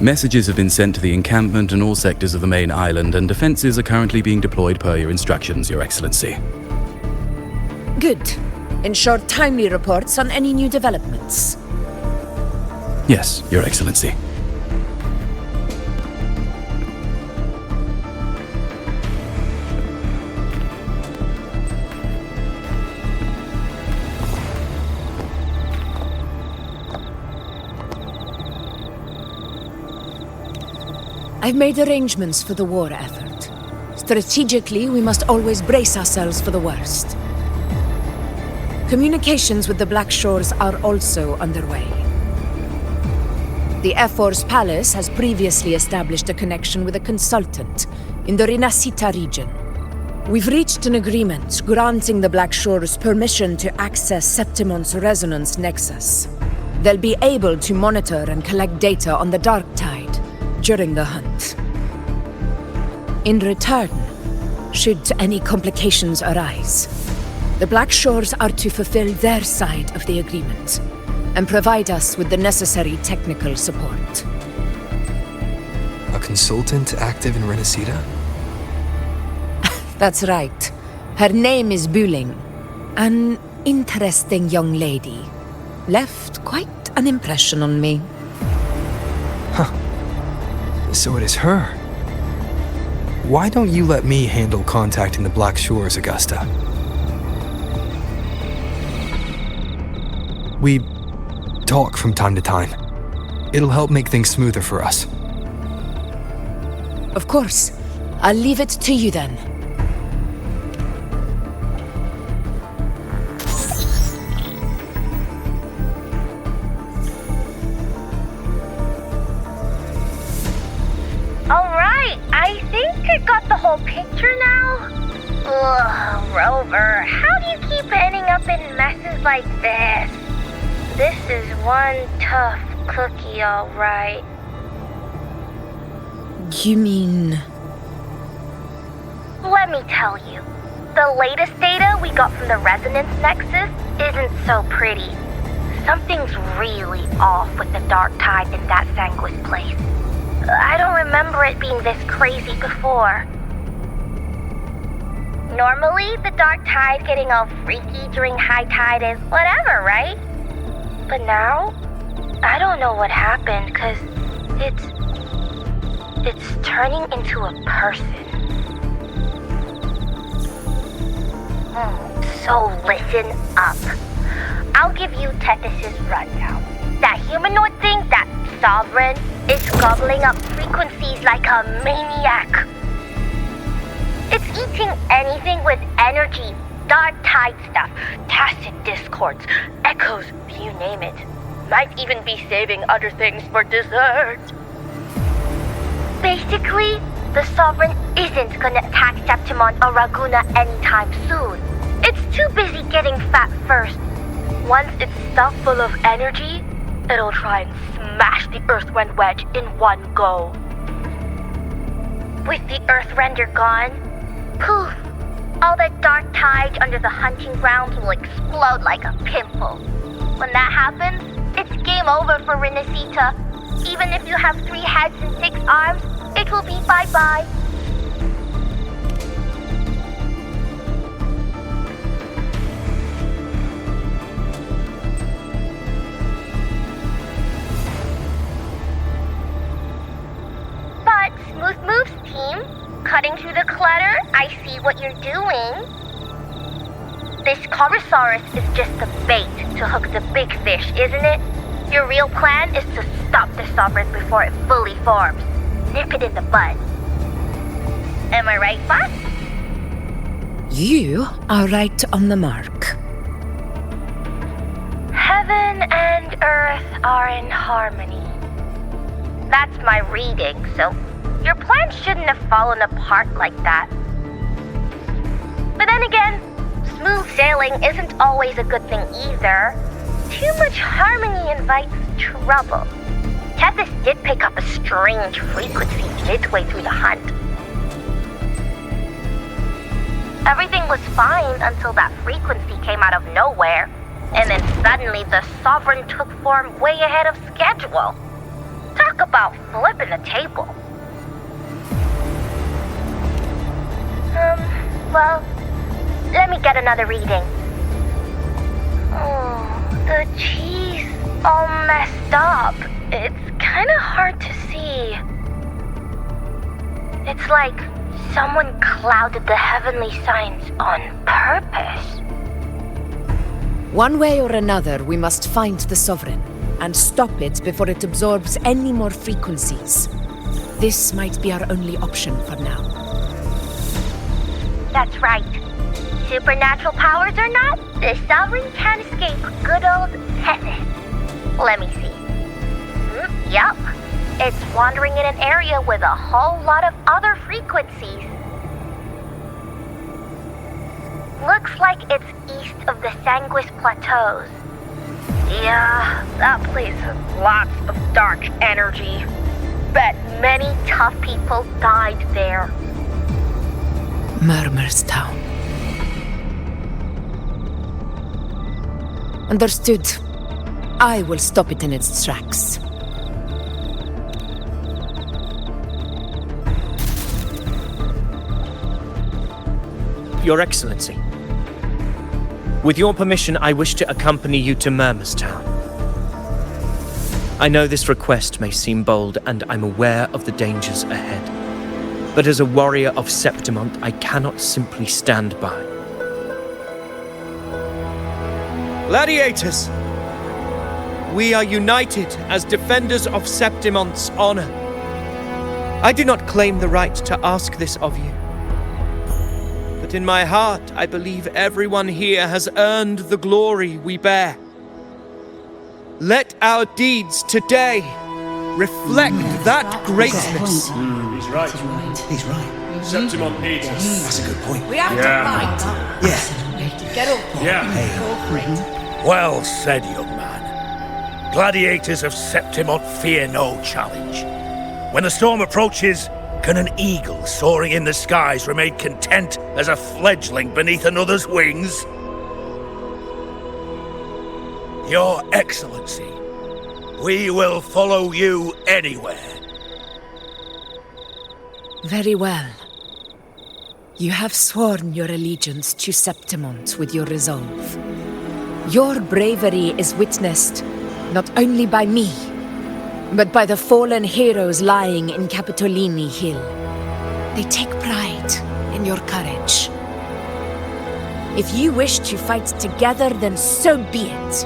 Messages have been sent to the encampment and all sectors of the main island, and defenses are currently being deployed per your instructions, Your Excellency. Good. Ensure timely reports on any new developments. Yes, Your Excellency. I've made arrangements for the war effort. Strategically, we must always brace ourselves for the worst. Communications with the Black Shores are also underway. The Air Force Palace has previously established a connection with a consultant in the Rinascita region. We've reached an agreement granting the Black Shores permission to access Septimon's resonance nexus. They'll be able to monitor and collect data on the Dark Tide during the hunt. In return, should any complications arise, the Black Shores are to fulfill their side of the agreement and provide us with the necessary technical support. A consultant active in Rinascita? That's right. Her name is Wuthering. An interesting young lady. Left quite an impression on me. So it is her. Why don't you let me handle contacting the Black Shores, Augusta? We talk from time to time. It'll help make things smoother for us. Of course. I'll leave it to you then. Alright, I think I got the whole picture now. Ugh, Rover, how do you keep ending up in messes like this? This is one tough cookie, alright. You mean... Let me tell you, the latest data we got from the Resonance Nexus isn't so pretty. Something's really off with the Dark Tide in that Sanguis place. I don't remember it being this crazy before. Normally, the Dark Tide getting all freaky during high tide is whatever, right? But now, I don't know what happened, cause it's turning into a person. So listen up. I'll give you Tethys' rundown. That humanoid thing, that Sovereign, is gobbling up frequencies like a maniac. It's eating anything with energy, Dark Tide stuff, tacit discords, echoes, you name it. Might even be saving other things for dessert. Basically, the Sovereign isn't gonna attack Septimon or Raguna anytime soon. It's too busy getting fat first. Once it's stuffed full of energy, it'll try and smash the Earthwind wedge in one go. With the Earthrender gone, poof, all that Dark Tide under the hunting grounds will explode like a pimple. When that happens, it's game over for Rinascita. Even if you have 3 heads and 6 arms, it will be bye-bye. But Smooth Moves team, cutting through the clutter, I see what you're doing. This Corosaurus is just the bait to hook the big fish, isn't it? Your real plan is to stop the Sovereign before it fully forms. Nip it in the bud. Am I right, boss? You are right on the mark. Heaven and Earth are in harmony. That's my reading, so your plan shouldn't have fallen apart like that. But then again, smooth sailing isn't always a good thing either. Too much harmony invites trouble. Tethys did pick up a strange frequency midway through the hunt. Everything was fine until that frequency came out of nowhere, and then suddenly the Sovereign took form way ahead of schedule. Talk Talk about flipping the table. Well, let me get another reading. Oh, the cheese all messed up. It's kind of hard to see. It's like someone clouded the heavenly signs on purpose. One way or another, we must find the Sovereign and stop it before it absorbs any more frequencies. This might be our only option for now. That's right. Supernatural powers or not, the Sovereign can't escape good old Tethys. Let me see. Yup. It's wandering in an area with a whole lot of other frequencies. Looks like it's east of the Sanguis Plateaus. Yeah, that place has lots of dark energy. Bet many tough people died there. Murmurstown. Understood. I will stop it in its tracks. Your Excellency, with your permission, I wish to accompany you to Murmurstown. I know this request may seem bold, and I'm aware of the dangers ahead. But as a warrior of Septimont, I cannot simply stand by. Gladiators! We are united as defenders of Septimont's honor. I do not claim the right to ask this of you. But in my heart, I believe everyone here has earned the glory we bear. Let our deeds today reflect that greatness. He's right. He's right. Septimont needs us. That's a good point. We have to fight. Yeah. Get up. Yeah. Go for it. Well said, young man. Gladiators of Septimont fear no challenge. When the storm approaches, can an eagle soaring in the skies remain content as a fledgling beneath another's wings? Your Excellency, we will follow you anywhere. Very well. You have sworn your allegiance to Septimont with your resolve. Your bravery is witnessed not only by me, but by the fallen heroes lying in Capitolini Hill. They take pride in your courage. If you wish to fight together, then so be it.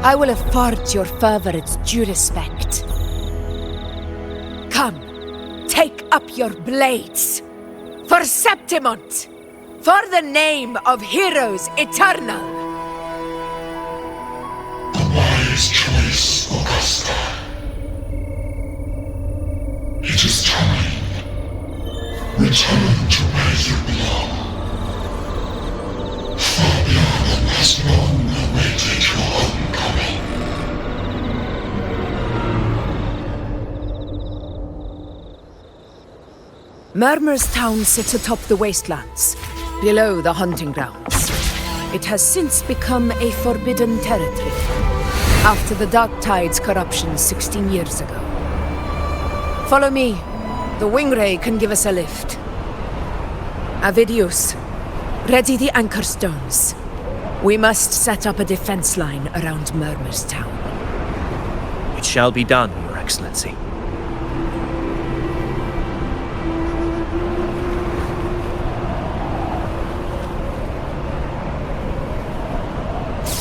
I will afford your fervor its due respect. Come, take up your blades. For Septimont! For the name of heroes eternal! A wise choice, Augusta. It is time. Return to where you belong. Far beyond the last long awaited your homecoming. Murmurstown sits atop the wastelands, below the hunting grounds. It has since become a forbidden territory, after the Dark Tide's corruption 16 years ago. Follow me. The Wingray can give us a lift. Avidius, ready the anchor stones. We must set up a defense line around Murmurstown. It shall be done, Your Excellency.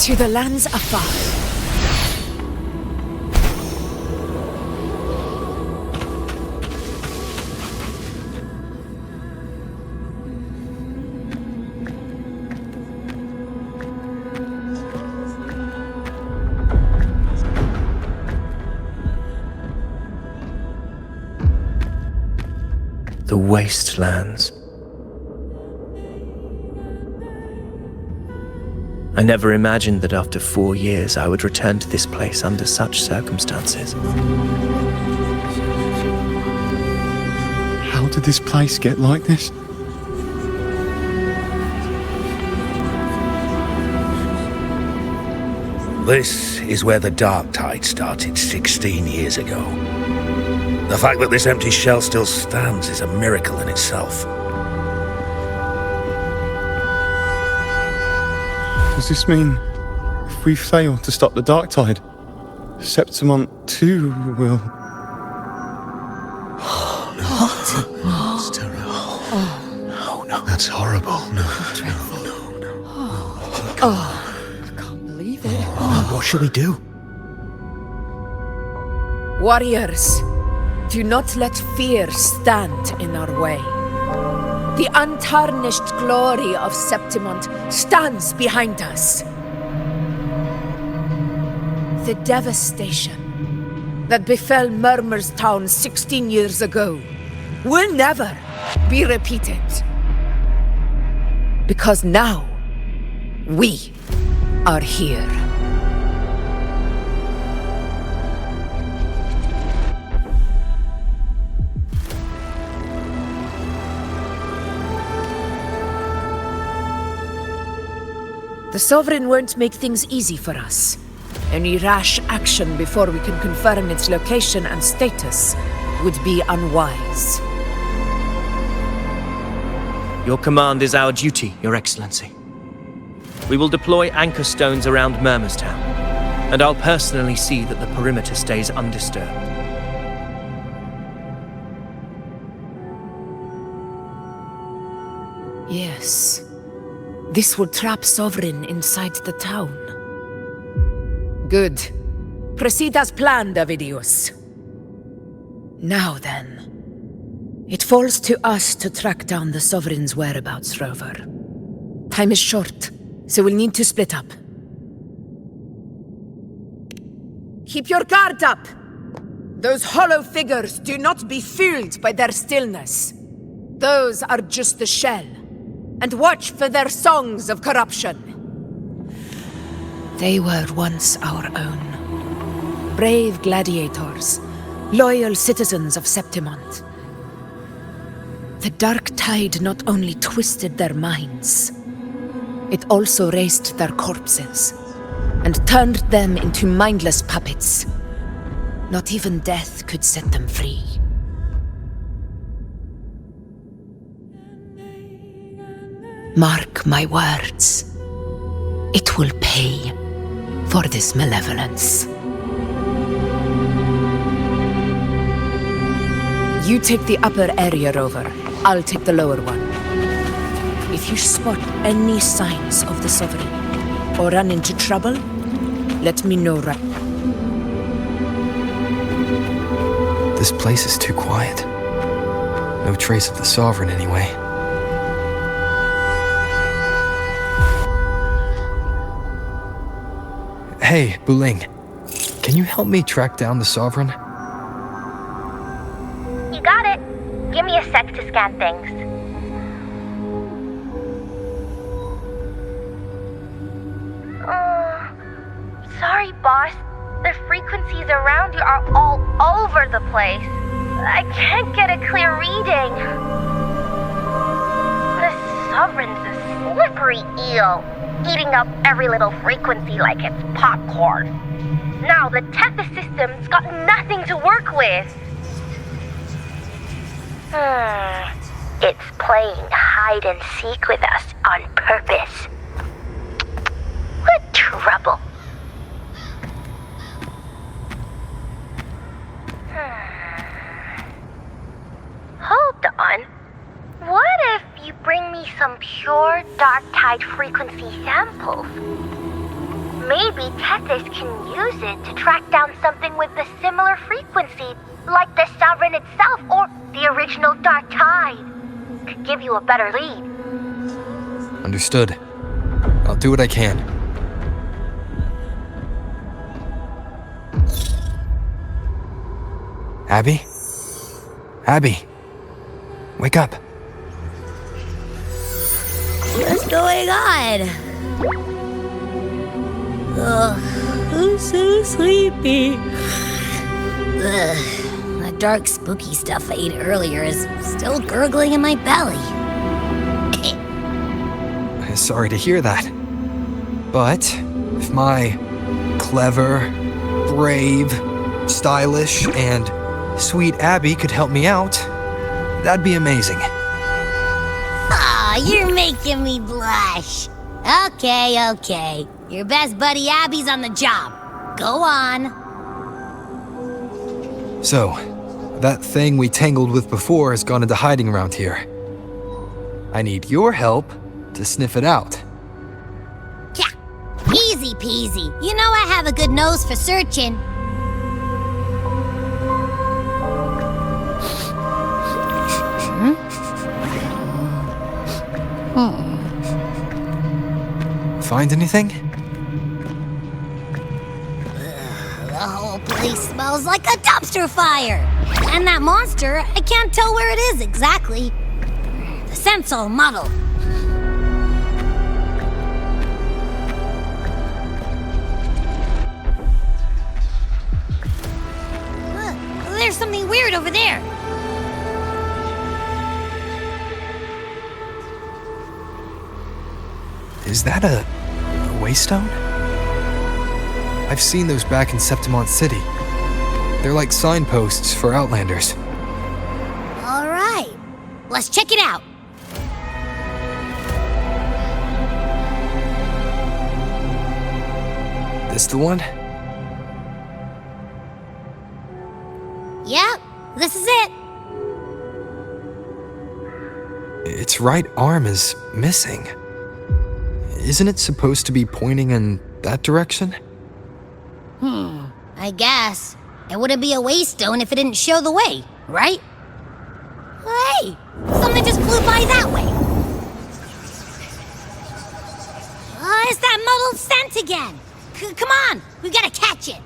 To the lands afar. The wastelands. I never imagined that after 4 years I would return to this place under such circumstances. How did this place get like this? This is where the Dark Tide started 16 years ago. The fact that this empty shell still stands is a miracle in itself. Does this mean if we fail to stop the dark tide, Septimont too will... It's terrible. No. That's horrible. No. I can't believe it. What should we do? Warriors, do not let fear stand in our way. The untarnished glory of Septimont stands behind us. The devastation that befell Murmurstown 16 years ago will never be repeated. Because now, we are here. The Sovereign won't make things easy for us. Any rash action before we can confirm its location and status would be unwise. Your command is our duty, Your Excellency. We will deploy anchor stones around Murmurstown, and I'll personally see that the perimeter stays undisturbed. Yes. This will trap Sovereign inside the town. Good. Proceed as planned, Avidius. Now then. It falls to us to track down the Sovereign's whereabouts, Rover. Time is short, so we'll need to split up. Keep your guard up! Those hollow figures do not be fooled by their stillness. Those are just the shell. And watch for their songs of corruption. They were once our own. Brave gladiators, loyal citizens of Septimont. The dark tide not only twisted their minds, it also raised their corpses and turned them into mindless puppets. Not even death could set them free. Mark my words. It will pay for this malevolence. You take the upper area, Rover. I'll take the lower one. If you spot any signs of the Sovereign, or run into trouble, let me know right. This place is too quiet. No trace of the Sovereign anyway. Hey, Buling. Can you help me track down the Sovereign? You got it. Give me a sec to scan things. Sorry, boss. The frequencies around you are all over the place. I can't get a clear reading. The Sovereign's a slippery eel, eating up every little frequency like it's popcorn. Now the Tethys system's got nothing to work with. It's playing hide and seek with us on purpose. What trouble. Hold on. What if you bring me some pure dark tide frequency samples? Maybe Tethys can use it to track down something with a similar frequency, like the Sovereign itself or the original dark tide. Could give you a better lead. Understood. I'll do what I can. Abby? Abby? Wake up. What's going on? Ugh, I'm so sleepy. Ugh, that dark, spooky stuff I ate earlier is still gurgling in my belly. Sorry to hear that. But if my clever, brave, stylish, and sweet Abby could help me out, that'd be amazing. Aw, you're making me blush. Okay. Your best buddy Abby's on the job. Go on. So, that thing we tangled with before has gone into hiding around here. I need your help to sniff it out. Yeah, easy peasy. You know I have a good nose for searching. Find anything? The whole place smells like a dumpster fire. And that monster, I can't tell where it is exactly. The scent's all muddled. Look, there's something weird over there. Is that a waystone? I've seen those back in Septimont City. They're like signposts for Outlanders. All right, let's check it out. This the one? Yep, this is it. Its right arm is missing. Isn't it supposed to be pointing in that direction? I guess. It wouldn't be a waystone if it didn't show the way, right? Hey, something just flew by that way. It's that muddled scent again. Come on, we gotta catch it.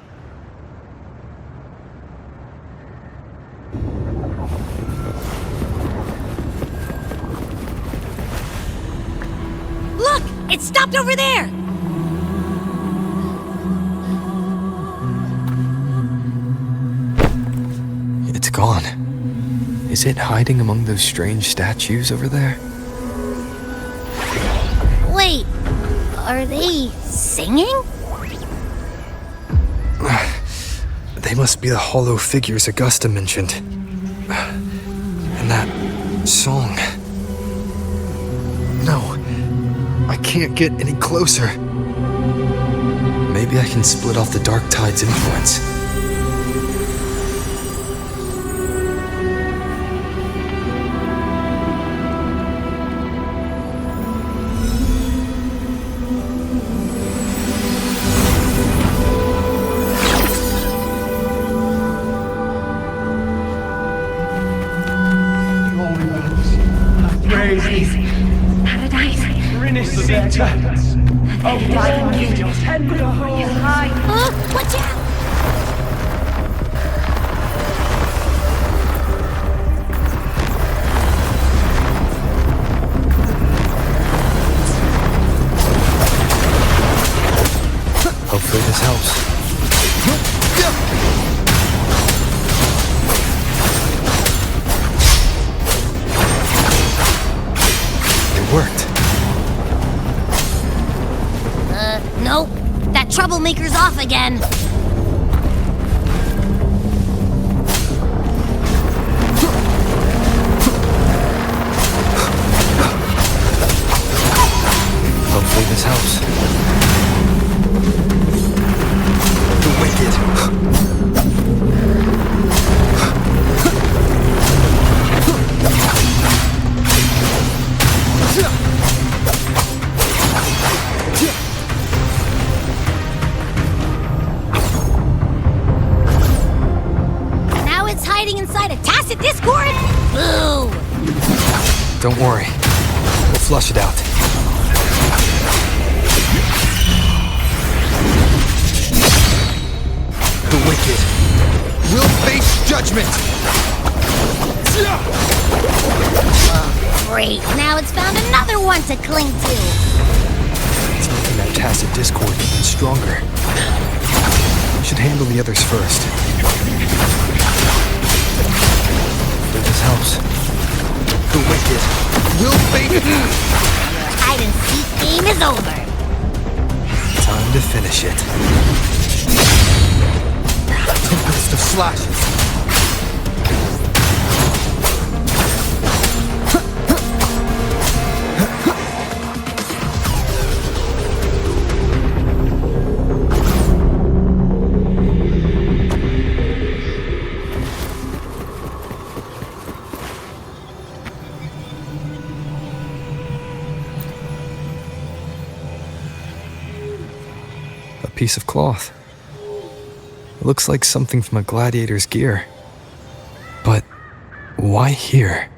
Look, it stopped over there. It's gone. Is it hiding among those strange statues over there? Wait, are they singing? They must be the hollow figures Augusta mentioned. And that song. No, I can't get any closer. Maybe I can split off the Dark Tide's influence. Watch out! Hopefully this helps. It worked. Nope. That troublemaker's off again. Hopefully this helps. The wicked. Now it's hiding inside a tacit discord? Boo! Don't worry. We'll flush it out. The wicked will face judgment! Great, now it's found another one to cling to. It's making that tacit discord even stronger. We should handle the others first. If this helps. The wicked will face... Your hide-and-seek game is over. Time to finish it. Tempest of slashes. piece of cloth. It looks like something from a gladiator's gear. But why here?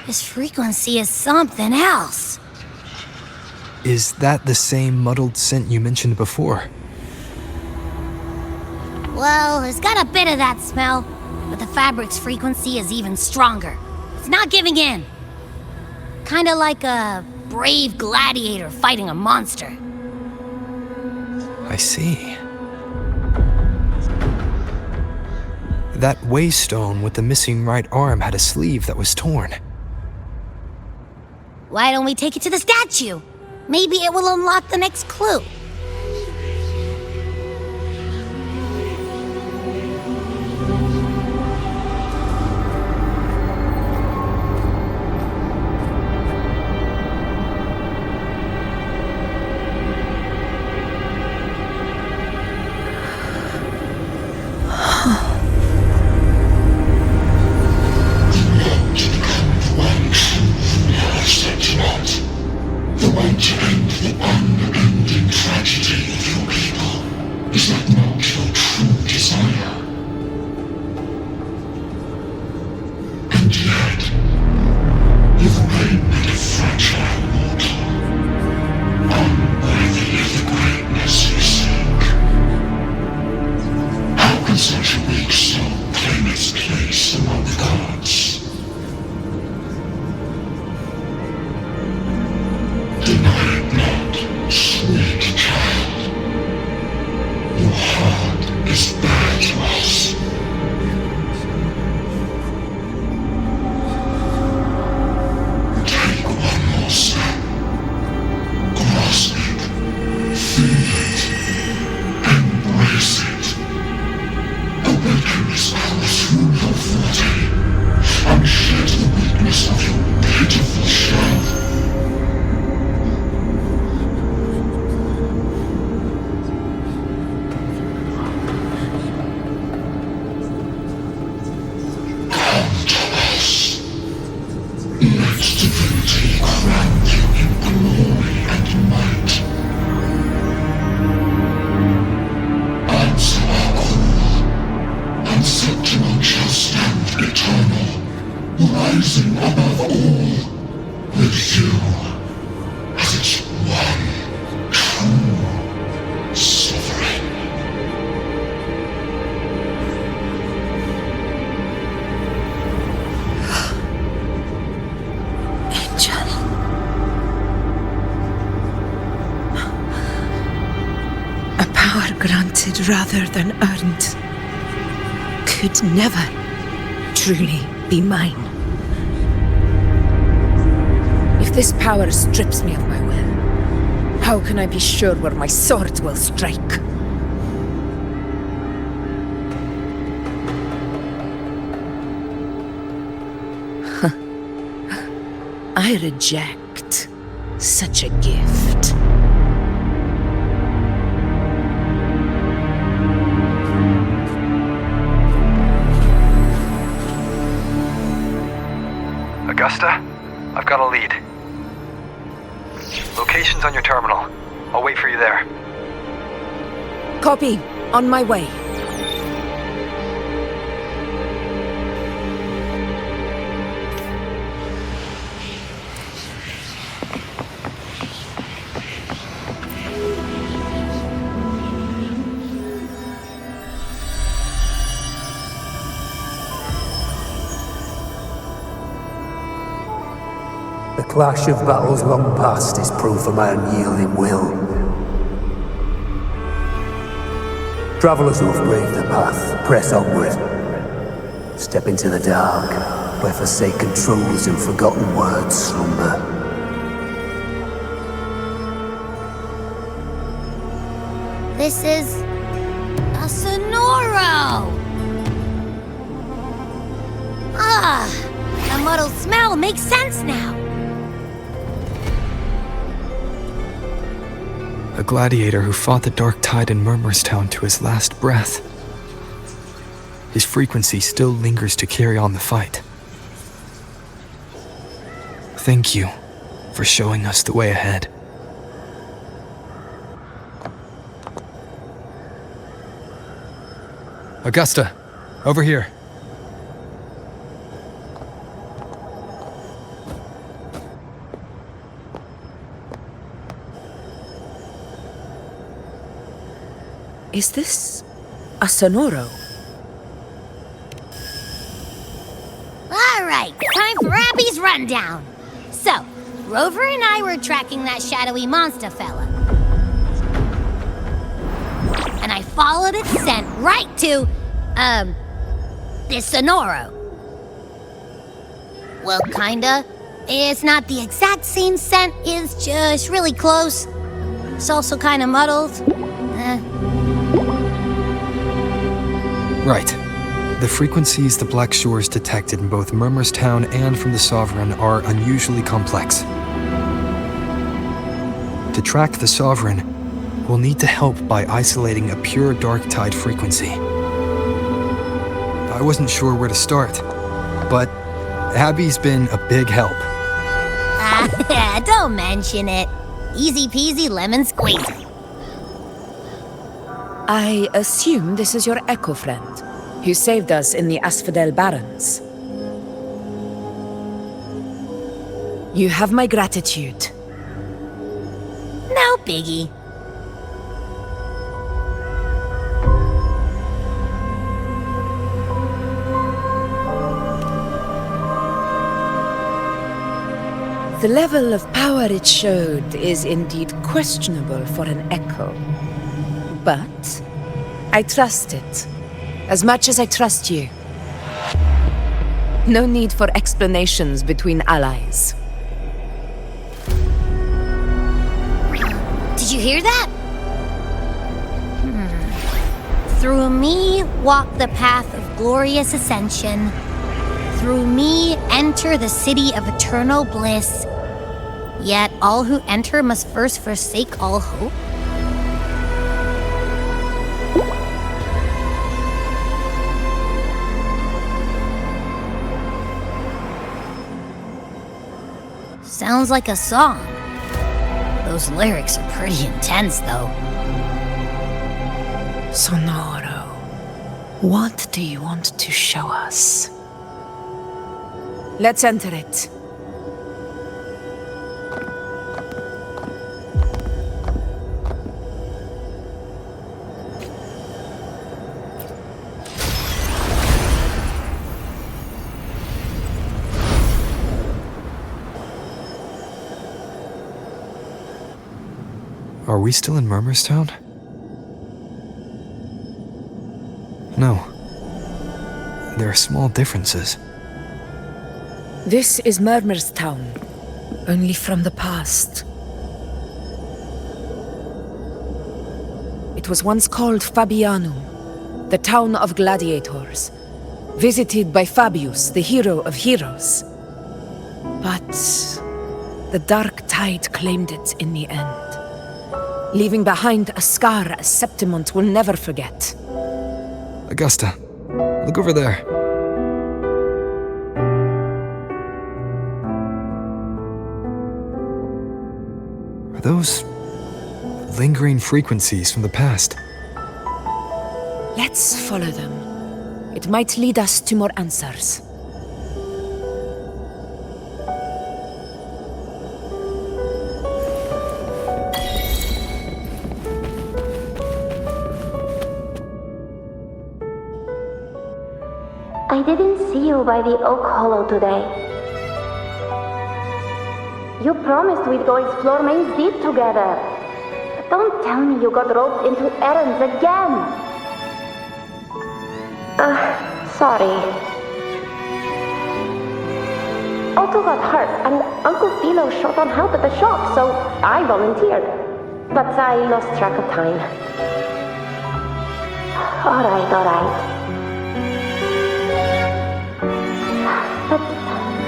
This frequency is something else. Is that the same muddled scent you mentioned before? Well, it's got a bit of that smell, but the fabric's frequency is even stronger. It's not giving in. Kinda like a brave gladiator fighting a monster. I see. That waystone with the missing right arm had a sleeve that was torn. Why don't we take it to the statue? Maybe it will unlock the next clue. Granted rather than earned, could never truly be mine. If this power strips me of my will, how can I be sure where my sword will strike? I reject such a gift. Augusta, I've got a lead. Location's on your terminal. I'll wait for you there. Copy. On my way. The clash of battles long past is proof of my unyielding will. Travellers who have braved the path, press onward. Step into the dark, where forsaken truths and forgotten words slumber. This is a Sonoro! The muddled smell makes sense now. A gladiator who fought the dark tide in Murmurstown to his last breath. His frequency still lingers to carry on the fight. Thank you for showing us the way ahead. Augusta, over here. Is this a Sonoro? All right, time for Abby's rundown. So, Rover and I were tracking that shadowy monster fella. And I followed its scent right to, this Sonoro. Well, kinda. It's not the exact same scent, it's just really close. It's also kinda muddled. Right. The frequencies the Black Shores detected in both Murmurstown and from the Sovereign are unusually complex. To track the Sovereign, we'll need to help by isolating a pure dark tide frequency. I wasn't sure where to start, but Abby's been a big help. Don't mention it. Easy peasy lemon squeezy. I assume this is your echo friend, who saved us in the Asphodel Barrens. You have my gratitude. No biggie. The level of power it showed is indeed questionable for an echo. But I trust it, as much as I trust you. No need for explanations between allies. Did you hear that? Through me walk the path of glorious ascension. Through me enter the city of eternal bliss. Yet all who enter must first forsake all hope. Sounds like a song. Those lyrics are pretty intense, though. Sonoro, what do you want to show us? Let's enter it. Are we still in Murmurstown? No. There are small differences. This is Murmurstown, only from the past. It was once called Fabianum, the town of gladiators, visited by Fabius, the hero of heroes. But the dark tide claimed it in the end, leaving behind a scar Septimont will never forget. Augusta, look over there. Are those lingering frequencies from the past? Let's follow them. It might lead us to more answers. I didn't see you by the Oak Hollow today. You promised we'd go explore Main's Deep together. But don't tell me you got roped into errands again. Sorry. Otto got hurt, and Uncle Philo short on help at the shop, so I volunteered. But I lost track of time. Alright. But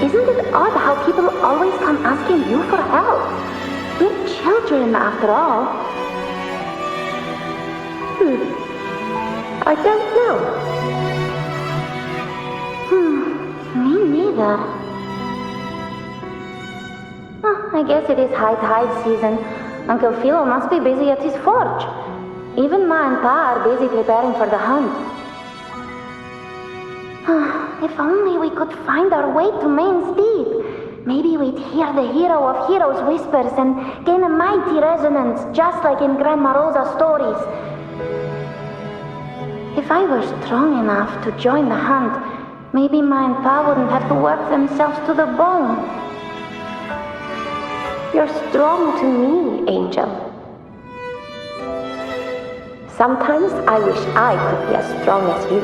isn't it odd how people always come asking you for help? We're children, after all. I don't know. Me neither. I guess it is high tide season. Uncle Philo must be busy at his forge. Even Ma and Pa are busy preparing for the hunt. If only we could find our way to Main's Deep. Maybe we'd hear the hero of heroes' whispers and gain a mighty resonance, just like in Grandma Rosa's stories. If I were strong enough to join the hunt, maybe Ma and Pa wouldn't have to work themselves to the bone. You're strong to me, Angel. Sometimes I wish I could be as strong as you.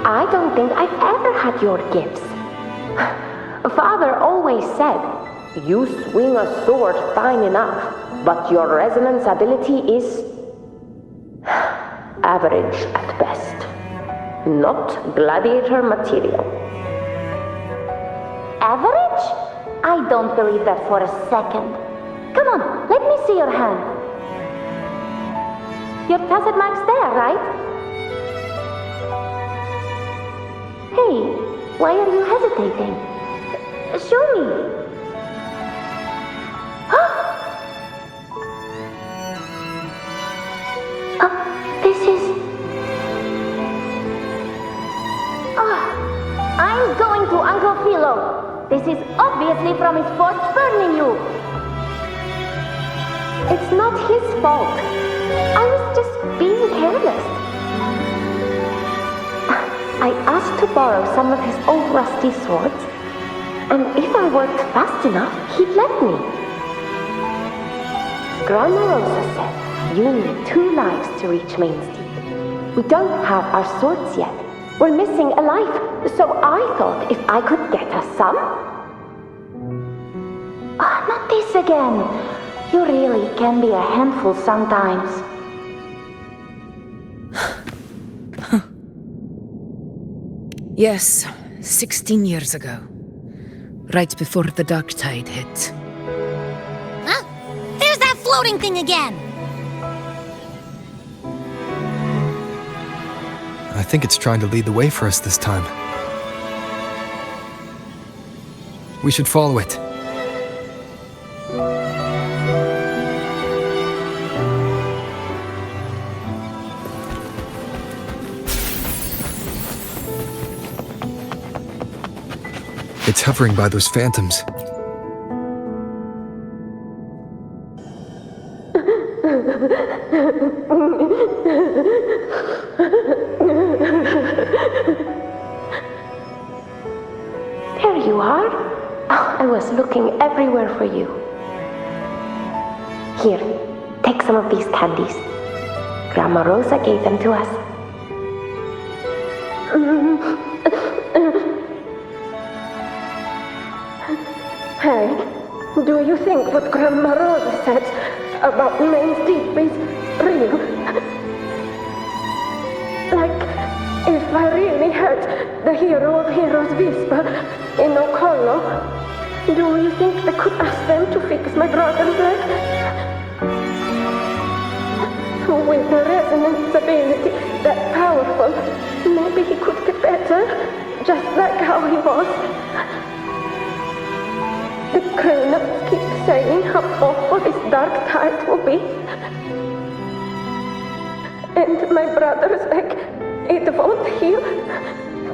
I don't think I've ever had your gifts. Father always said, you swing a sword fine enough, but your resonance ability is average at best. Not gladiator material. Average? I don't believe that for a second. Come on, let me see your hand. Your tacet mark's there, right? Hey, why are you hesitating? Show me. This is... I'm going to Uncle Philo. This is obviously from his forge burning you. It's not his fault. I was just being careless. I asked to borrow some of his old rusty swords, and if I worked fast enough, he'd let me. Grandma Rosa said you need 2 lives to reach Main's Deep. We don't have our swords yet. We're missing a life, so I thought if I could get us some... Not this again. You really can be a handful sometimes. Yes, 16 years ago. Right before the dark tide hit. Huh? There's that floating thing again! I think it's trying to lead the way for us this time. We should follow it. It's hovering by those phantoms. There you are. I was looking everywhere for you. Here, take some of these candies. Grandma Rosa gave them to us. Hey, do you think what Grandma Rosa said about Main's Deep is real? Like, if I really heard the hero of heroes whisper in Okolo, do you think I could ask them to fix my brother's leg? With a resonance ability that powerful, maybe he could get better, just like how he was. The grown-ups keep saying how awful this dark tide will be. And my brother's leg, it won't heal.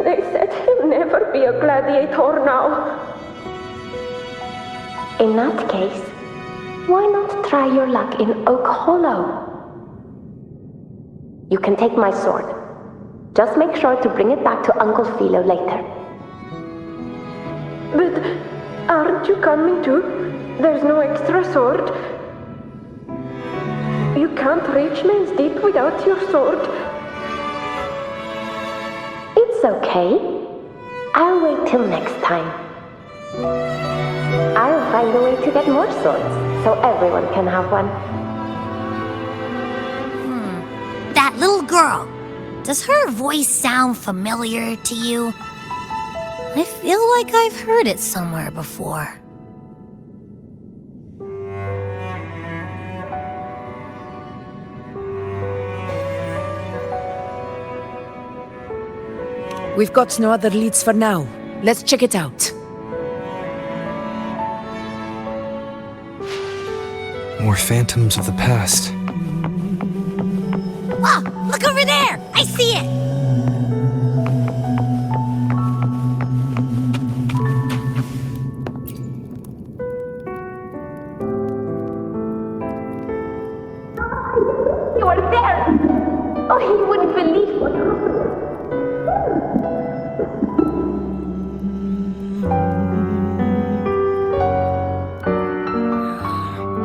They said he'll never be a gladiator now. In that case, why not try your luck in Oak Hollow? You can take my sword. Just make sure to bring it back to Uncle Philo later. But aren't you coming too? There's no extra sword. You can't reach Main's Deep without your sword. It's okay. I'll wait till next time. I'll find a way to get more swords, so everyone can have one. That little girl. Does her voice sound familiar to you? I feel like I've heard it somewhere before. We've got no other leads for now. Let's check it out. More phantoms of the past. Oh, look over there! I I see it! You are there! Oh, he wouldn't believe what happened.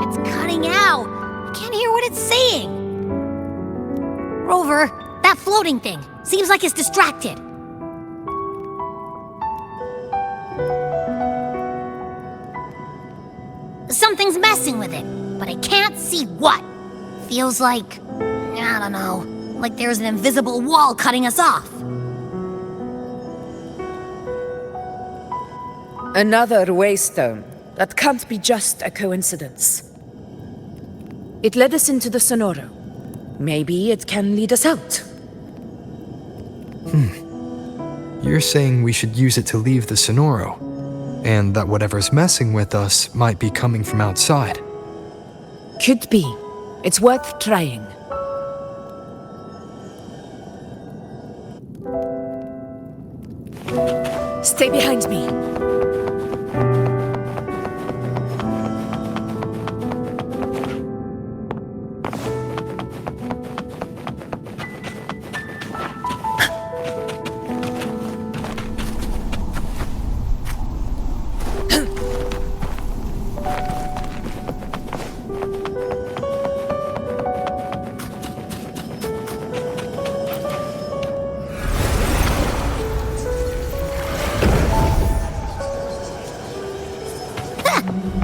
It's cutting out. I can't hear what it's saying. Rover, that floating thing. Seems like it's distracted. Something's messing with it, but I can't see what. Feels like, I don't know, like there's an invisible wall cutting us off. Another waystone. That can't be just a coincidence. It led us into the Sonoro. Maybe it can lead us out. You're saying we should use it to leave the Sonoro, and that whatever's messing with us might be coming from outside. Could be. It's worth trying. Stay behind me.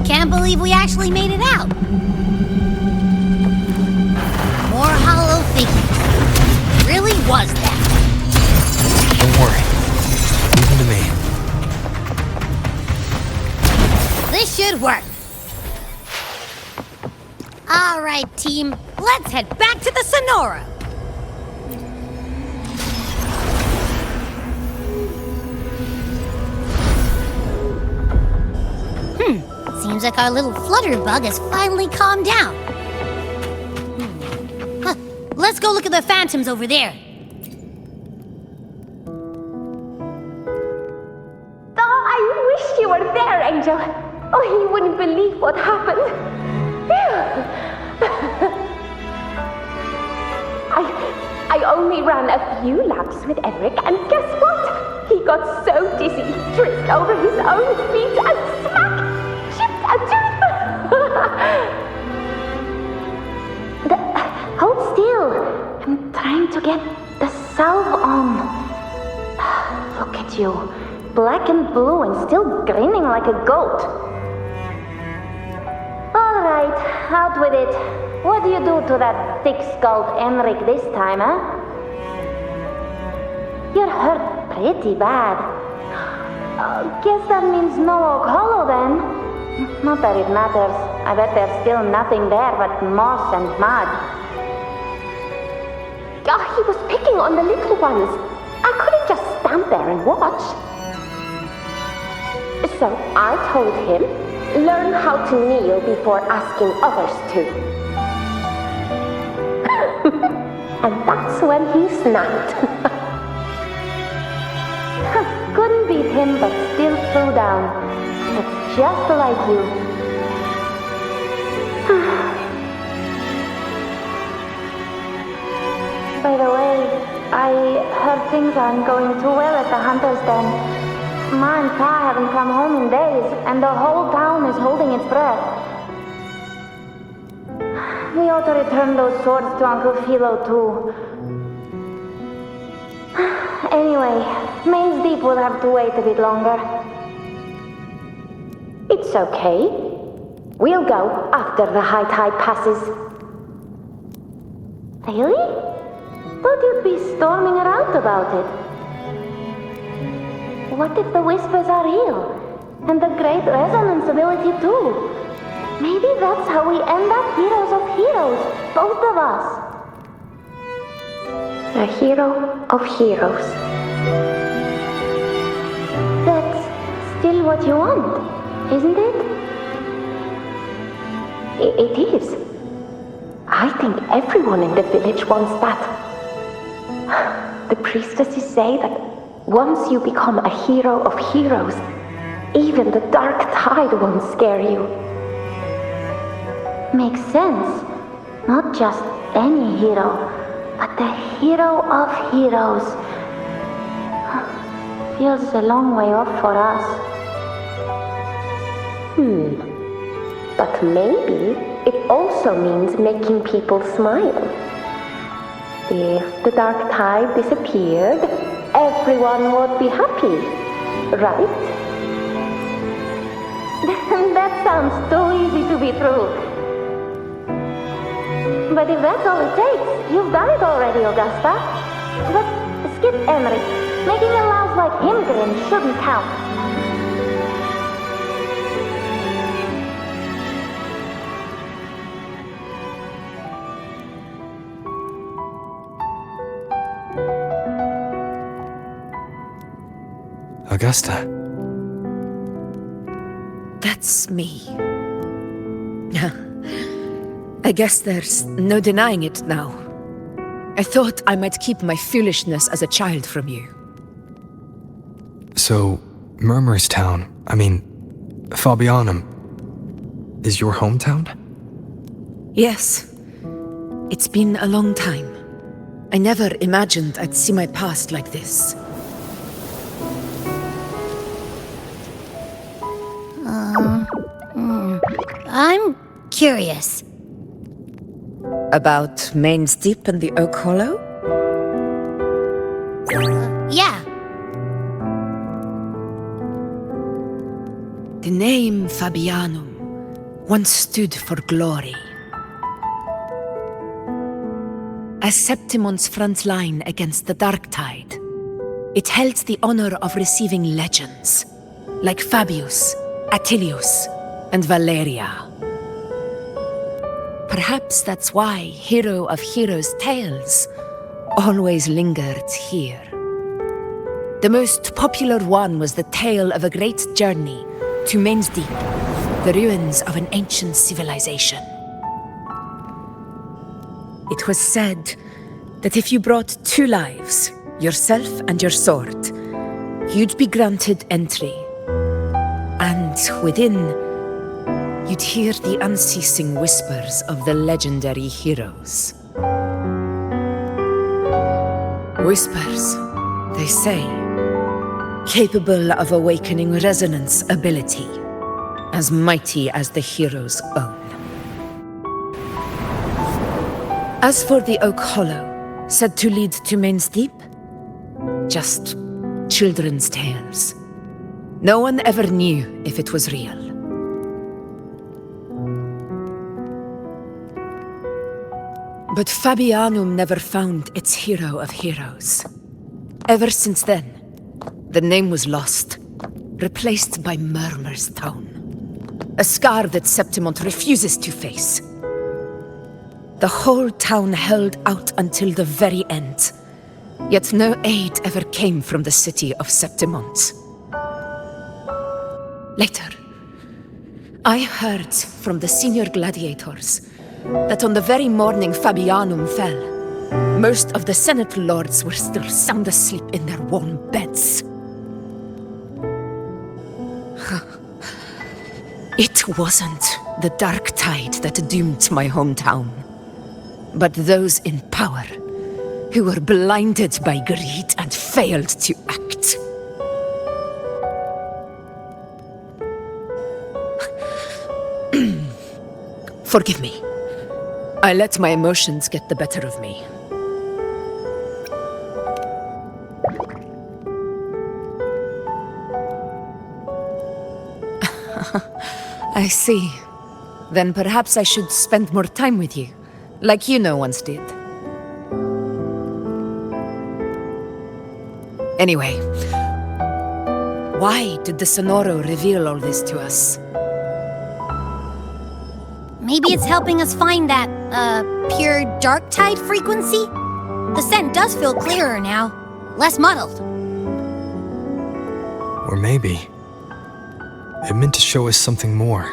Can't believe we actually made it out. More hollow figures. Really was that. Don't worry. Leave them to me. This should work. All right, team. Let's head back to the Sonora. Seems like our little flutterbug has finally calmed down. Huh. Let's go look at the phantoms over there. Oh, I wish you were there, Angel. Oh, he wouldn't believe what happened. I only ran a few laps with Eric, and guess what? He got so dizzy, he tripped over his own feet and smack! Chipped a tooth! Hold still. I'm trying to get the salve on. Look at you. Black and blue and still grinning like a goat. Alright, out with it. What do you do to that thick-skulled Enric this time, huh? You're hurt pretty bad. Guess that means no Oak Hollow then. Not that it matters. I bet there's still nothing there but moss and mud. Oh, he was picking on the little ones. I couldn't just stand there and watch. So I told him, learn how to kneel before asking others to. And that's when he snapped. Couldn't beat him, but still threw down. That's just like you. By the way, I heard things aren't going too well at the Hunter's Den. Ma and Pa haven't come home in days, and the whole town is holding its breath. We ought to return those swords to Uncle Philo, too. Anyway, Maze Deep will have to wait a bit longer. It's okay. We'll go after the high tide passes. Really? Thought you'd be storming around about it. What if the whispers are real? And the great resonance ability too? Maybe that's how we end up heroes of heroes, both of us. A hero of heroes. That's still what you want, isn't it? It is. I think everyone in the village wants that. the priestesses say that once you become a hero of heroes, even the dark tide won't scare you. Makes sense. Not just any hero, but the hero of heroes. Feels a long way off for us. But maybe it also means making people smile. If the dark tide disappeared, everyone would be happy, right? That sounds too easy to be true. But if that's all it takes, you've done it already, Augusta. But skip Emmerich. Making a louse like him grin shouldn't count. Augusta. That's me. I guess there's no denying it now. I thought I might keep my foolishness as a child from you. So, Murmurstown, Fabianum, is your hometown? Yes. It's been a long time. I never imagined I'd see my past like this. I'm curious. About Main's Deep and the Oak Hollow? Yeah. The name Fabianum once stood for glory. As Septimon's front line against the Dark Tide, it held the honor of receiving legends, like Fabius, Attilius, and Valeria. Perhaps that's why Hero of Heroes' tales always lingered here. The most popular one was the tale of a great journey to Main's Deep, the ruins of an ancient civilization. It was said that if you brought 2 lives, yourself and your sword, you'd be granted entry. And within, you'd hear the unceasing whispers of the legendary heroes. Whispers, they say, capable of awakening resonance ability, as mighty as the hero's own. As for the Oak Hollow, said to lead to Main's Deep, just children's tales. No one ever knew if it was real. But Fabianum never found its hero of heroes. Ever since then, the name was lost, replaced by Murmurstown. A scar that Septimont refuses to face. The whole town held out until the very end, yet no aid ever came from the city of Septimont. Later, I heard from the senior gladiators that on the very morning Fabianum fell, most of the Senate lords were still sound asleep in their warm beds. It wasn't the Dark Tide that doomed my hometown, but those in power who were blinded by greed and failed to act. Forgive me. I let my emotions get the better of me. I see. Then perhaps I should spend more time with you, like you once did. Anyway, why did the Sonoro reveal all this to us? Maybe it's helping us find that, pure dark tide frequency? The scent does feel clearer now, less muddled. Or maybe it meant to show us something more.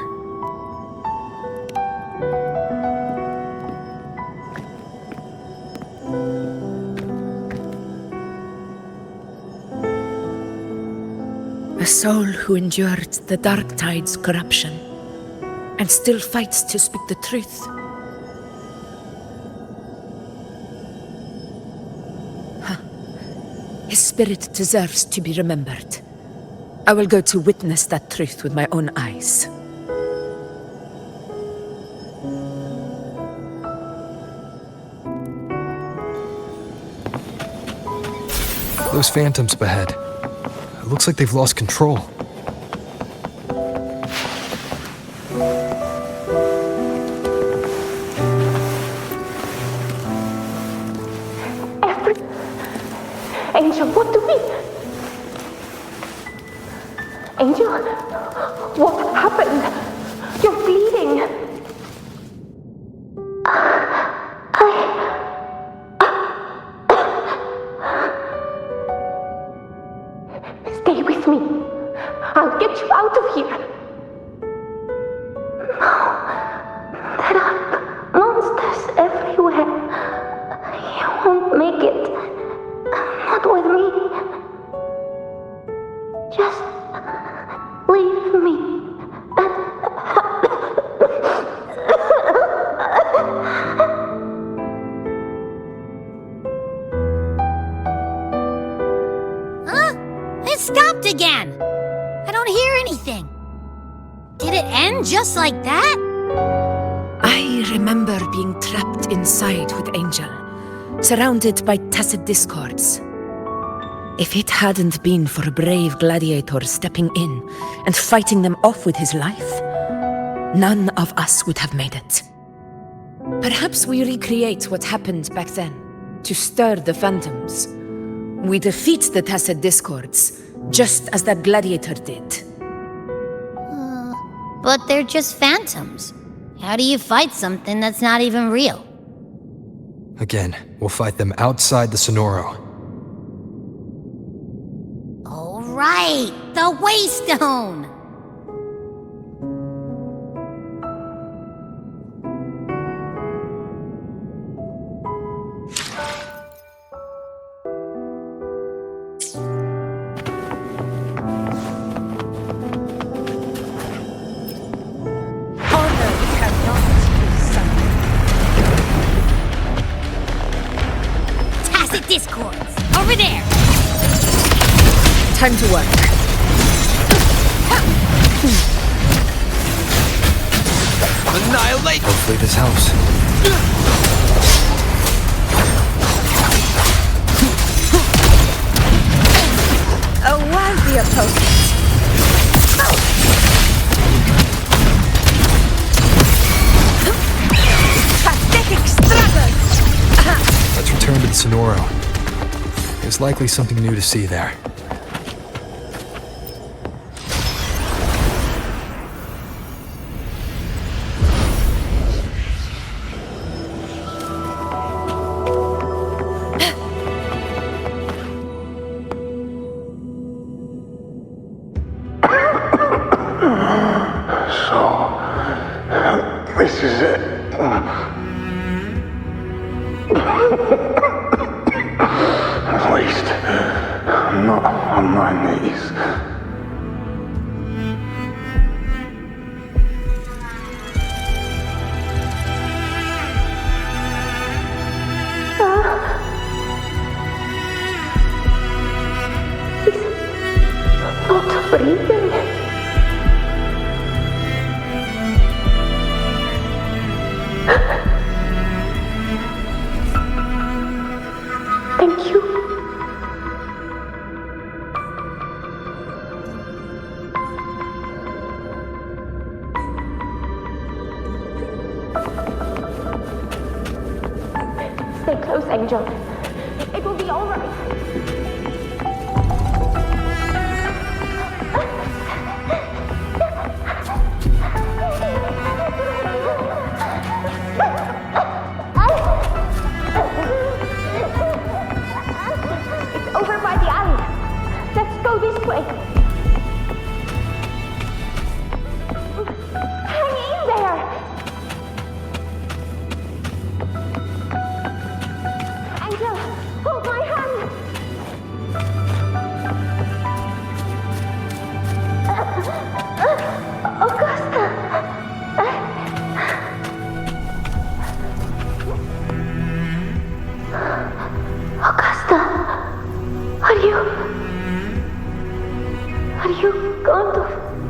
soul who endured the Dark Tide's corruption and still fights to speak the truth. His spirit deserves to be remembered. I will go to witness that truth with my own eyes. Those phantoms up ahead. It looks like they've lost control. Angel, what do we... Angel? What happened? You're bleeding. Stay with me. I'll get you out of here. No. There are monsters everywhere. You won't make it. Not with me. Just leave me. Huh? It stopped again. I don't hear anything. Did it end just like that? I remember being trapped inside with Angel, surrounded by tacit discords. If it hadn't been for a brave gladiator stepping in and fighting them off with his life, none of us would have made it. Perhaps we recreate what happened back then, to stir the phantoms. We defeat the tacit discords, just as that gladiator did. But they're just phantoms. How do you fight something that's not even real? Again, we'll fight them outside the Sonoro. All right, the Waystone! Discords! Over there! Time to work. Annihilate! Hopefully this helps. A worthy opponent. Pathetic struggle! Let's return to the Sonoro. There's likely something new to see there. So, this is it. At least, I'm not on my knees. He's not breathing. Thank you. Stay close, Angel. It will be all right. It's over by the alley. Let's go this way. Hang in there. Angel, hold my hand.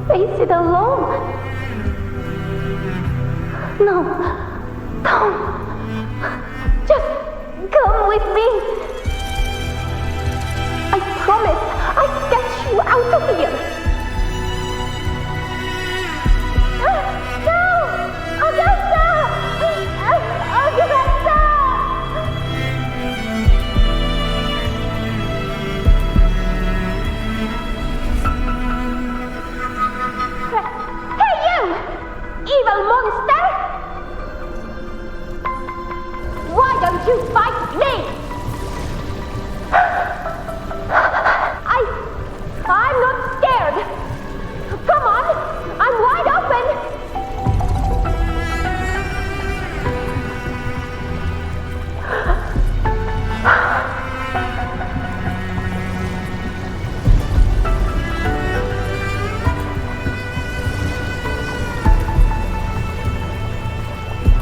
face it alone. No, don't. Just come with me. I promise I'll get you out of here. No! Augusta! Augusta! Hey you! Evil monster! Why don't you fight me? I'm not scared. Come on, I'm wide open.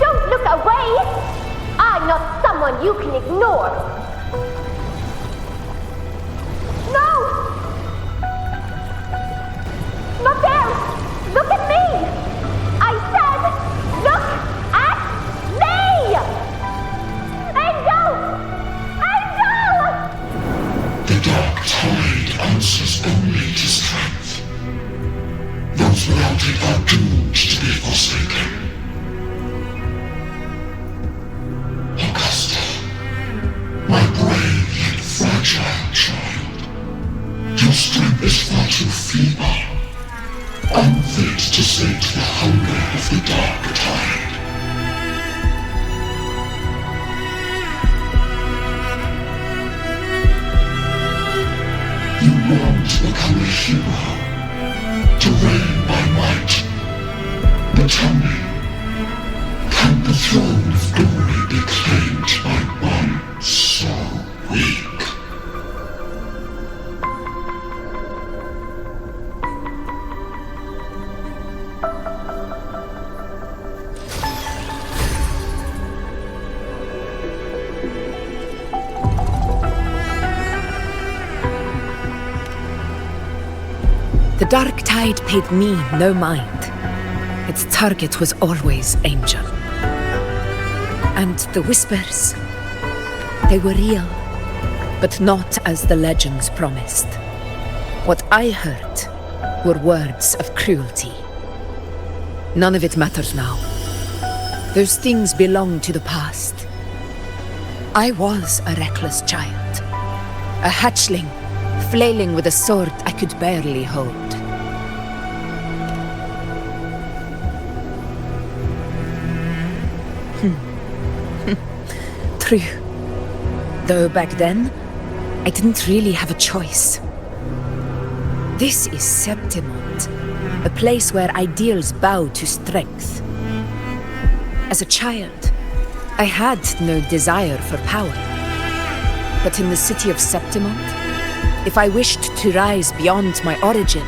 Don't look away. I'm not someone you can ignore. No! Not there! Look at me! I said, look at me! Angel! Angel! The dark tide answers only to strength. Those without it are doomed to be forsaken. Augusta, my brave yet fragile child, your strength is far too feeble, unfit to sate the hunger of the dark tide. You long to become a hero, to reign by might. But tell me, can the throne of glory be claimed by one so weak? The dark tide paid me no mind. Its target was always Angel. And the whispers, they were real, but not as the legends promised. What I heard were words of cruelty. None of it matters now. Those things belong to the past. I was a reckless child, a hatchling, flailing with a sword I could barely hold. True. Though back then, I didn't really have a choice. This is Septimont, a place where ideals bow to strength. As a child, I had no desire for power. But in the city of Septimont, if I wished to rise beyond my origin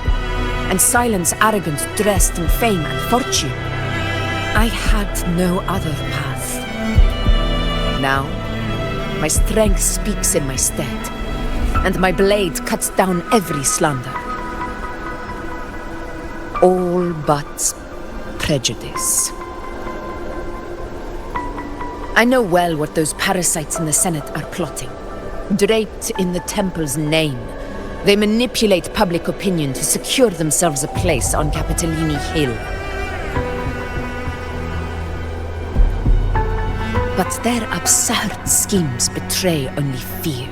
and silence arrogance dressed in fame and fortune, I had no other path. Now, my strength speaks in my stead, and my blade cuts down every slander. All but prejudice. I know well what those parasites in the Senate are plotting. Draped in the temple's name, they manipulate public opinion to secure themselves a place on Capitolini Hill. But their absurd schemes betray only fear.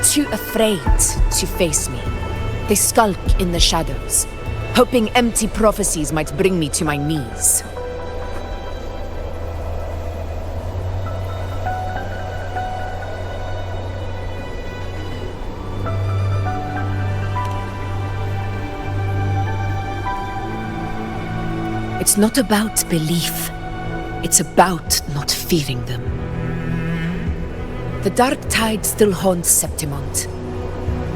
Too afraid to face me, they skulk in the shadows, hoping empty prophecies might bring me to my knees. It's not about belief. It's about not fearing them. The dark tide still haunts Septimont.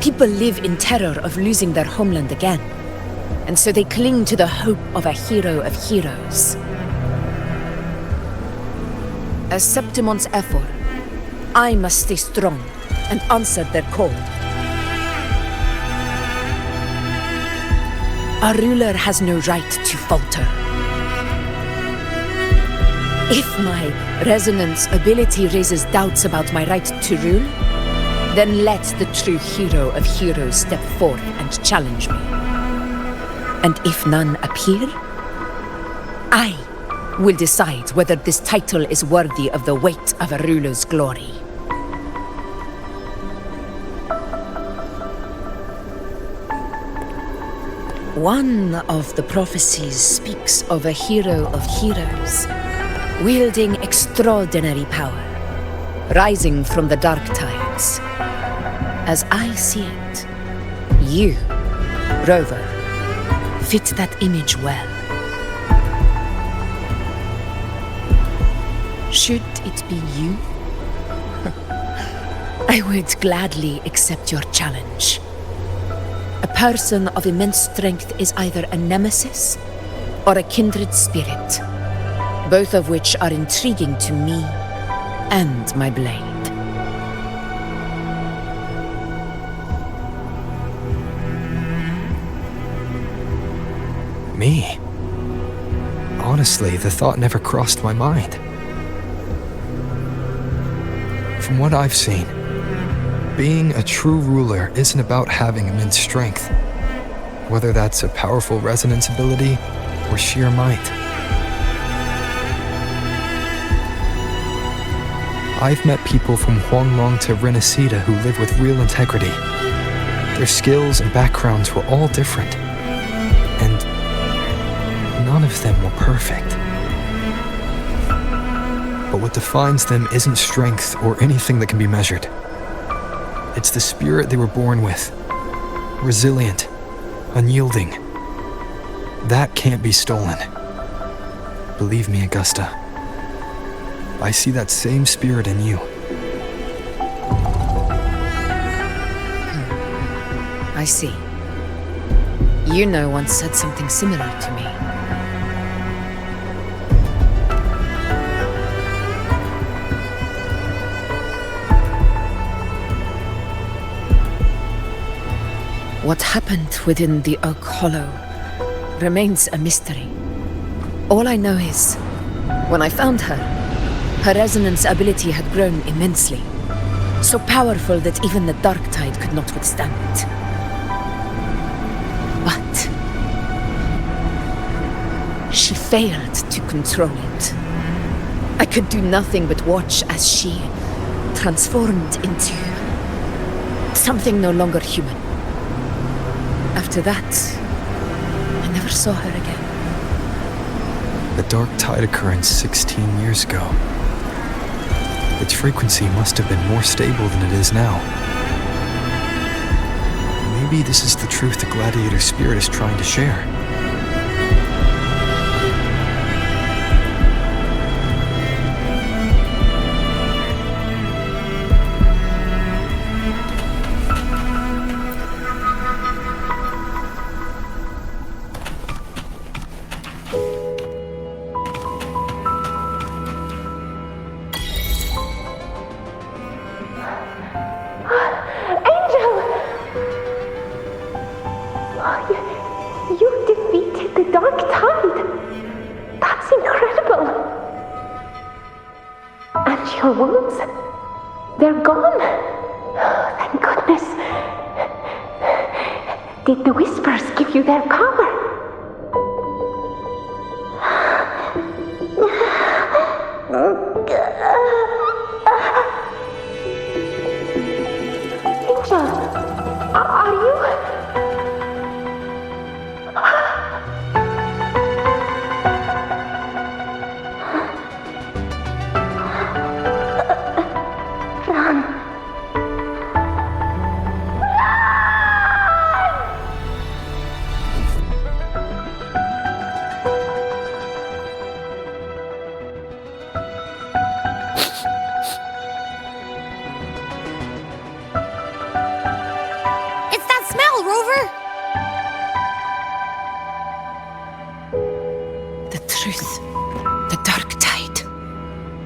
People live in terror of losing their homeland again, and so they cling to the hope of a hero of heroes. As Septimont's effort, I must stay strong and answer their call. Our ruler has no right to falter. If my resonance ability raises doubts about my right to rule, then let the true hero of heroes step forth and challenge me. And if none appear, I will decide whether this title is worthy of the weight of a ruler's glory. One of the prophecies speaks of a hero of heroes, wielding extraordinary power, rising from the dark tides. As I see it, you, Rover, fit that image well. Should it be you? I would gladly accept your challenge. A person of immense strength is either a nemesis or a kindred spirit, both of which are intriguing to me and my blade. Me? Honestly, the thought never crossed my mind. From what I've seen, being a true ruler isn't about having immense strength, whether that's a powerful resonance ability or sheer might. I've met people from Huanglong to Renacida who live with real integrity. Their skills and backgrounds were all different, and none of them were perfect. But what defines them isn't strength or anything that can be measured. It's the spirit they were born with. Resilient, unyielding. That can't be stolen. Believe me, Augusta. I see that same spirit in you. I see. You once said something similar to me. What happened within the Oak Hollow remains a mystery. All I know is, when I found her, her resonance ability had grown immensely, so powerful that even the Dark Tide could not withstand it. But she failed to control it. I could do nothing but watch as she transformed into something no longer human. After that, I never saw her again. The Dark Tide occurrence 16 years ago. Its frequency must have been more stable than it is now. Maybe this is the truth the Gladiator spirit is trying to share. Your wounds? They're gone? Thank goodness. Did the Whispers give you their power? Angel, are you...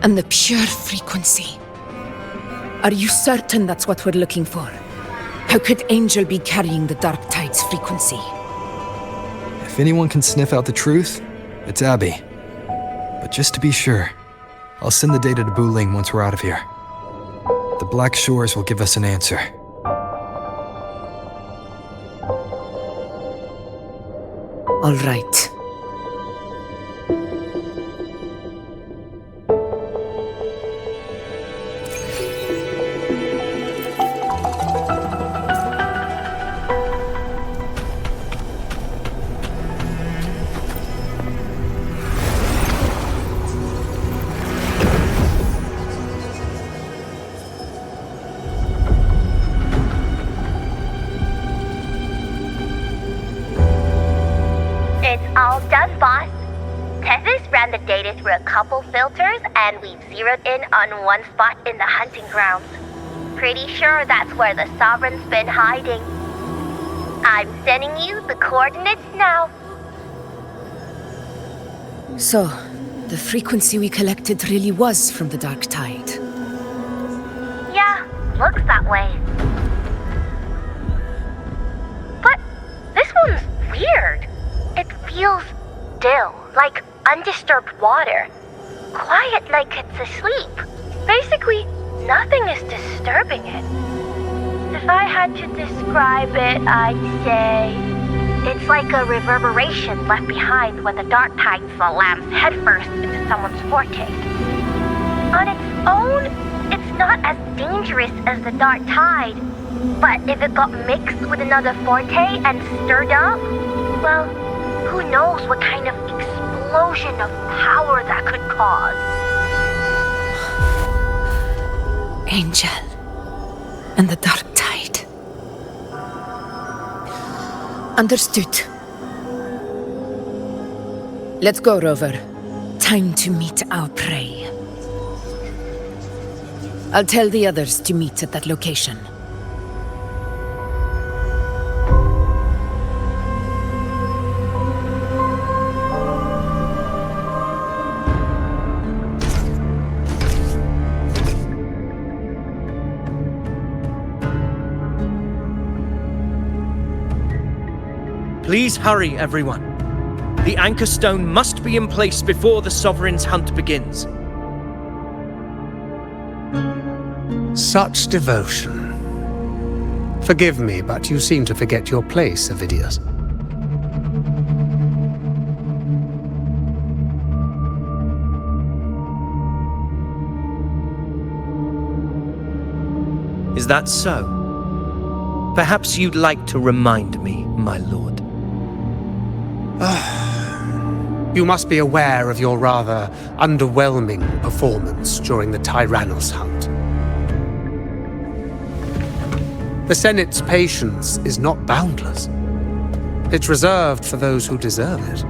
And the pure frequency. Are you certain that's what we're looking for? How could Angel be carrying the Dark Tide's frequency? If anyone can sniff out the truth, it's Abby. But just to be sure, I'll send the data to Buling once we're out of here. The Black Shores will give us an answer. All right. All done, boss. Tethys ran the data through a couple filters, and we've zeroed in on one spot in the hunting grounds. Pretty sure that's where the Sovereign's been hiding. I'm sending you the coordinates now. So, the frequency we collected really was from the Dark Tide. Yeah, looks that way. But this one's weird. It feels still, like undisturbed water. Quiet like it's asleep. Basically, nothing is disturbing it. If I had to describe it, I'd say it's like a reverberation left behind when the Dark Tide slams headfirst into someone's forte. On its own, it's not as dangerous as the Dark Tide, but if it got mixed with another forte and stirred up, well, who knows what kind of explosion of power that could cause. Angel and the Dark Tide. Understood. Let's go, Rover. Time to meet our prey. I'll tell the others to meet at that location. Please hurry, everyone. The anchor stone must be in place before the Sovereign's hunt begins. Such devotion. Forgive me, but you seem to forget your place, Avidius. Is that so? Perhaps you'd like to remind me, my lord. You must be aware of your rather underwhelming performance during the Tyrannos hunt. The Senate's patience is not boundless. It's reserved for those who deserve it.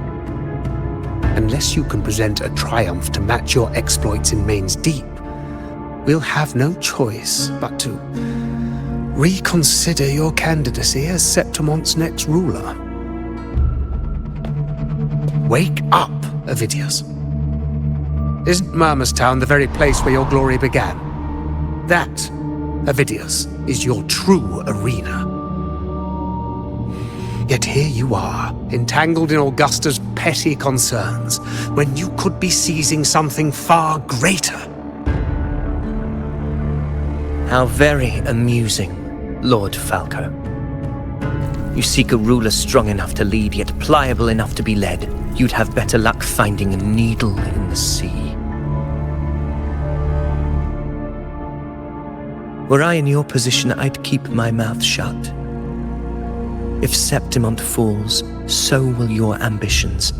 Unless you can present a triumph to match your exploits in Main's Deep, we'll have no choice but to reconsider your candidacy as Septimont's next ruler. Wake up, Avidius. Isn't Murmurstown the very place where your glory began? That, Avidius, is your true arena. Yet here you are, entangled in Augusta's petty concerns, when you could be seizing something far greater. How very amusing, Lord Falco. You seek a ruler strong enough to lead, yet pliable enough to be led. You'd have better luck finding a needle in the sea. Were I in your position, I'd keep my mouth shut. If Septimont falls, so will your ambitions.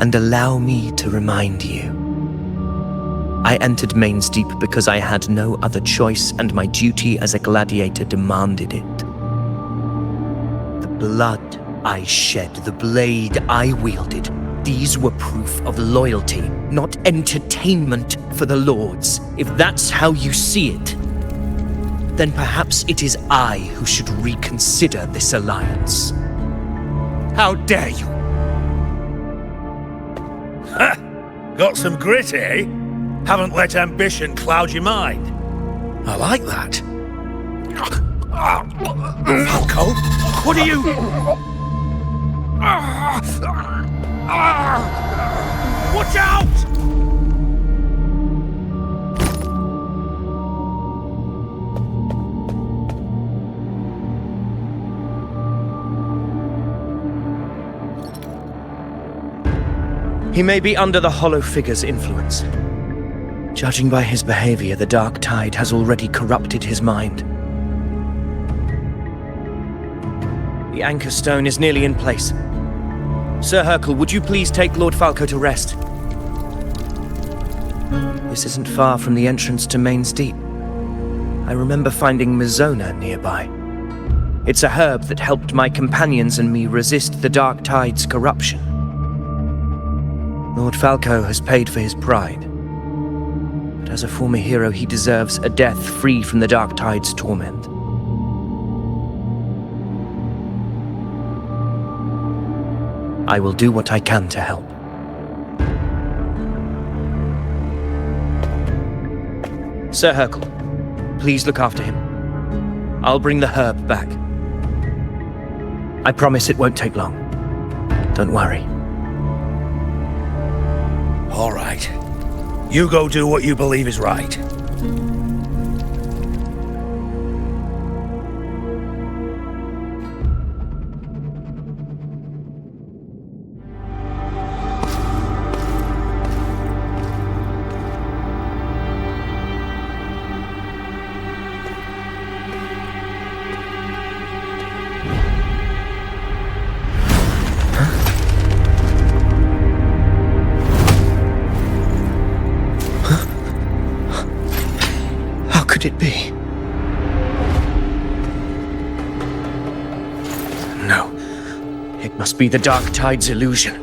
And allow me to remind you. I entered Main's Deep because I had no other choice, and my duty as a gladiator demanded it. The blood I shed, the blade I wielded, these were proof of loyalty, not entertainment for the Lords. If that's how you see it, then perhaps it is I who should reconsider this alliance. How dare you! Ha! Got some grit, eh? Haven't let ambition cloud your mind. I like that. Falco, what are you... Watch out! He may be under the Hollow Figure's influence. Judging by his behavior, the Dark Tide has already corrupted his mind. The Anchor Stone is nearly in place. Sir Hercule, would you please take Lord Falco to rest? This isn't far from the entrance to Main's Deep. I remember finding Mizona nearby. It's a herb that helped my companions and me resist the Dark Tide's corruption. Lord Falco has paid for his pride. But as a former hero, he deserves a death free from the Dark Tide's torment. I will do what I can to help. Sir Hercule, please look after him. I'll bring the herb back. I promise it won't take long. Don't worry. All right. You go do what you believe is right. Could it be? No. It must be the Dark Tide's illusion.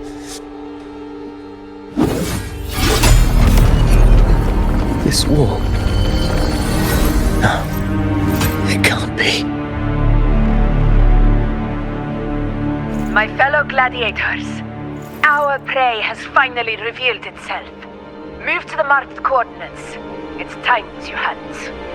This wall. No. It can't be. My fellow gladiators, our prey has finally revealed itself. Move to the marked coordinates. It's time to hunt.